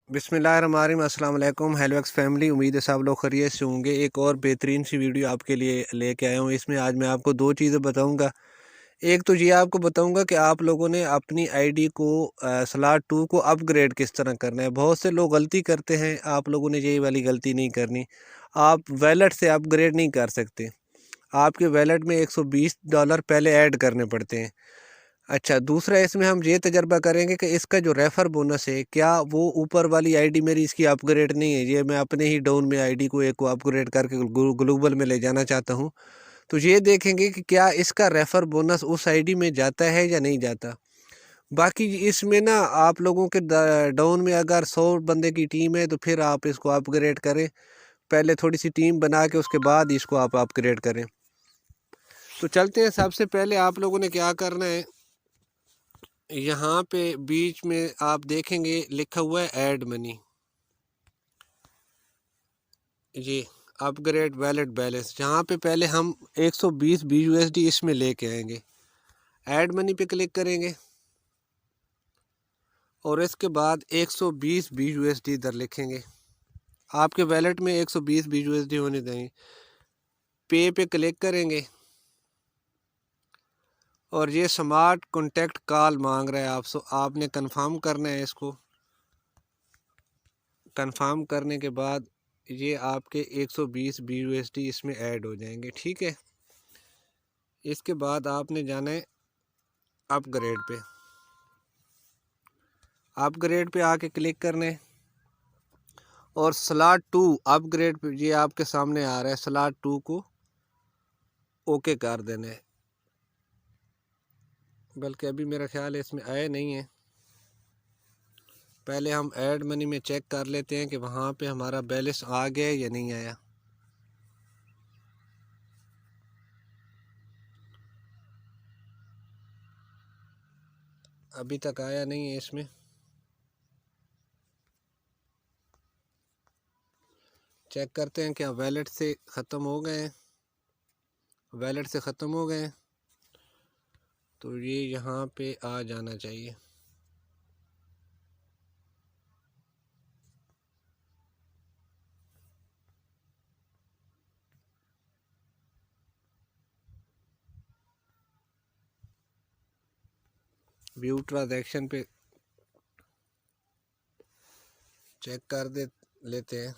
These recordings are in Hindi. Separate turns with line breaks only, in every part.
बिस्मिल्लाहिर्रहमानिर्रहीम, अस्सलाम वालेकुम। हेलो एक्स फैमिली, उम्मीद है सब लोग खैरियत से होंगे। एक और बेहतरीन सी वीडियो आपके लिए लेके आया हूँ। इसमें आज मैं आपको दो चीज़ें बताऊंगा। एक तो ये आपको बताऊंगा कि आप लोगों ने अपनी आईडी को स्लॉट 2 को अपग्रेड किस तरह करना है। बहुत से लोग गलती करते हैं, आप लोगों ने यही वाली गलती नहीं करनी। आप वैलेट से अपग्रेड नहीं कर सकते। आपके वैलेट में $120 पहले ऐड करने पड़ते हैं। अच्छा, दूसरा इसमें हम ये तजर्बा करेंगे कि इसका जो रेफ़र बोनस है, क्या वो ऊपर वाली आईडी मेरी इसकी अपग्रेड नहीं है। ये मैं अपने ही डाउन में आईडी को एक को अपग्रेड करके ग्लोबल में ले जाना चाहता हूँ। तो ये देखेंगे कि क्या इसका रेफ़र बोनस उस आईडी में जाता है या नहीं जाता। बाकी इसमें ना आप लोगों के डाउन में अगर 100 बंदे की टीम है तो फिर आप इसको अपग्रेड करें। पहले थोड़ी सी टीम बना के उसके बाद इसको आप अपग्रेड करें। तो चलते हैं। सबसे पहले आप लोगों ने क्या करना है, यहाँ पे बीच में आप देखेंगे लिखा हुआ है ऐड मनी। ये अपग्रेड वैलेट बैलेंस, यहाँ पे पहले हम 120 BUSD इसमें लेके आएंगे। ऐड मनी पे क्लिक करेंगे और इसके बाद 120 BUSD इधर लिखेंगे। आपके वैलेट में 120 BUSD होने देंगे। पे क्लिक करेंगे और ये स्मार्ट कॉन्टैक्ट कॉल मांग रहा है आपने कंफर्म करना है। इसको कंफर्म करने के बाद ये आपके 120 BUSD इसमें ऐड हो जाएंगे। ठीक है, इसके बाद आपने जाना है अपग्रेड पे। अपग्रेड पे आके क्लिक करने और स्लॉट 2 अपग्रेड पे ये आपके सामने आ रहा है। स्लॉट 2 को ओके कर देना है, बल्कि अभी मेरा ख्याल है इसमें आया नहीं है। पहले हम ऐड मनी में चेक कर लेते हैं कि वहाँ पे हमारा बैलेंस आ गया या नहीं आया। अभी तक आया नहीं है इसमें। चेक करते हैं क्या वैलेट से ख़त्म हो गए हैं। वैलेट से ख़त्म हो गए, तो ये यहाँ पे आ जाना चाहिए। व्यू ट्रांजैक्शन पे चेक कर लेते हैं।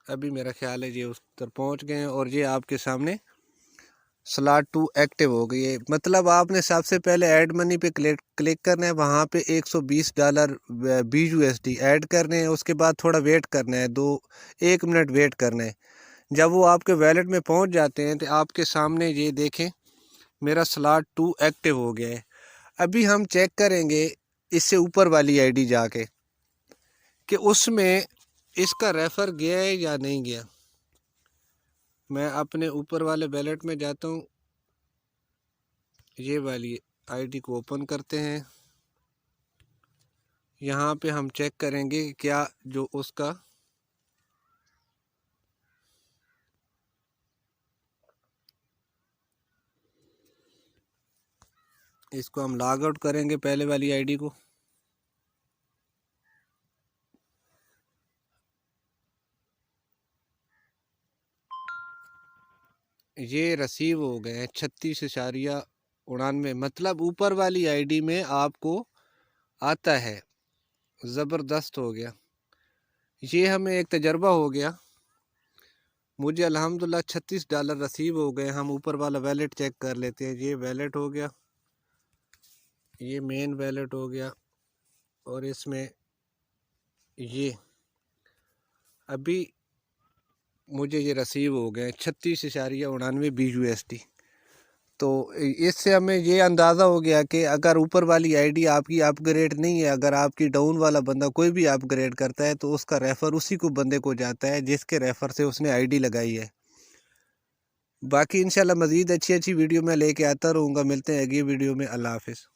अभी मेरा ख्याल है ये उस तक पहुँच गए हैं और ये आपके सामने स्लॉट 2 एक्टिव हो गई है। मतलब आपने सबसे पहले ऐड मनी पे क्लिक करना है। वहाँ पे $120 BUSD ऐड करने हैं। उसके बाद थोड़ा वेट करना है, 1 मिनट वेट करना है। जब वो आपके वैलेट में पहुँच जाते हैं तो आपके सामने ये देखें मेरा स्लॉट 2 एक्टिव हो गया है। अभी हम चेक करेंगे इससे ऊपर वाली आईडी जाके कि उसमें इसका रेफ़र गया है या नहीं गया। मैं अपने ऊपर वाले वैलेट में जाता हूँ। ये वाली आईडी को ओपन करते हैं। यहाँ पे हम चेक करेंगे कि क्या जो उसका इसको हम लॉग आउट करेंगे पहले वाली आईडी को। ये रिसीव हो गए हैं 36.99। मतलब ऊपर वाली आईडी में आपको आता है। ज़बरदस्त हो गया। ये हमें एक तजर्बा हो गया। मुझे अल्हम्दुलिल्लाह $36 रिसीव हो गए। हम ऊपर वाला वैलेट चेक कर लेते हैं। ये वैलेट हो गया, ये मेन वैलेट हो गया और इसमें ये अभी मुझे ये रिसीव हो गए 36.99 BUSD। तो इससे हमें ये अंदाज़ा हो गया कि अगर ऊपर वाली आईडी आपकी अपग्रेड नहीं है, अगर आपकी डाउन वाला बंदा कोई भी अपग्रेड करता है तो उसका रेफ़र उसी को बंदे को जाता है जिसके रेफ़र से उसने आईडी लगाई है। बाकी इंशाल्लाह मज़ीद अच्छी वीडियो मैं लेके आता रहूँगा। मिलते हैं अगली वीडियो में। अल्लाह हाफ़िज़।